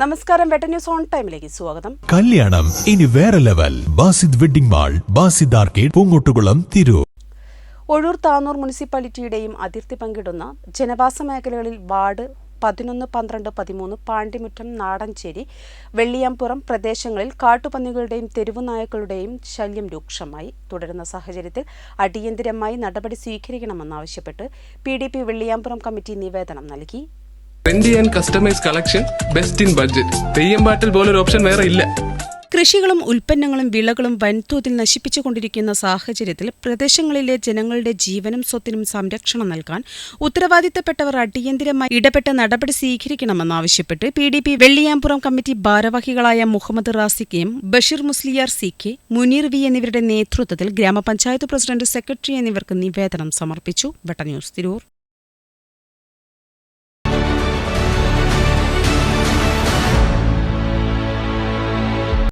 നമസ്കാരം, വെട്ട news on ടൈമിലേക്ക് സ്വാഗതം. കല്യാണം ഇനി വേറെ level. Basid wedding mall, Basid arcade, Poongottukulam, Tirur. Ozhur Tanur മുനിസിപ്പാലിറ്റിയുടെയും അതിർത്തി പങ്കിടുന്ന ജനവാസ മേഖലകളിൽ വാർഡ് 11, 12, 13, പാണ്ടിമുറ്റം, നാടഞ്ചേരി, വെള്ളിയാംപുറം പ്രദേശങ്ങളിൽ കാട്ടുപന്നികളുടെയും തെരുവുനായകളുടെയും ശല്യം രൂക്ഷമായി. തുടരുന്ന സാഹചര്യത്തിൽ അടിയന്തരമായി നടപടി സ്വീകരിക്കണമെന്നാവശ്യപ്പെട്ട് PDP വെള്ളിയാംപുറം കമ്മിറ്റി നിവേദനം നൽകി. Trendy and customise collection, best in budget. തെയ്യമ്പാട്ടിൽ പോലൊരു ഓപ്ഷൻ വേറെ ഇല്ല. കൃഷികളും ഉൽപ്പന്നങ്ങളും വിളകളും വൻതോതിൽ നശിപ്പിച്ചുകൊണ്ടിരിക്കുന്ന സാഹചര്യത്തിൽ പ്രദേശങ്ങളിലെ ജനങ്ങളുടെ ജീവനും സ്വത്തിനും സംരക്ഷണം നൽകാൻ ഉത്തരവാദിത്തപ്പെട്ടവർ അടിയന്തരമായി ഇടപെട്ട് നടപടി സ്വീകരിക്കണമെന്നാവശ്യപ്പെട്ട് PDP വെള്ളിയാംപുറം കമ്മിറ്റി ഭാരവാഹികളായ മുഹമ്മദ് റാസിഖയും ബഷീർ മുസ്ലിയാർ CK, മുനീർ V എന്നിവരുടെ നേതൃത്വത്തിൽ ഗ്രാമപഞ്ചായത്ത് പ്രസിഡന്റ്, സെക്രട്ടറി എന്നിവർക്ക് നിവേദനം സമർപ്പിച്ചു. വെട്ട ന്യൂസ്, തിരൂർ.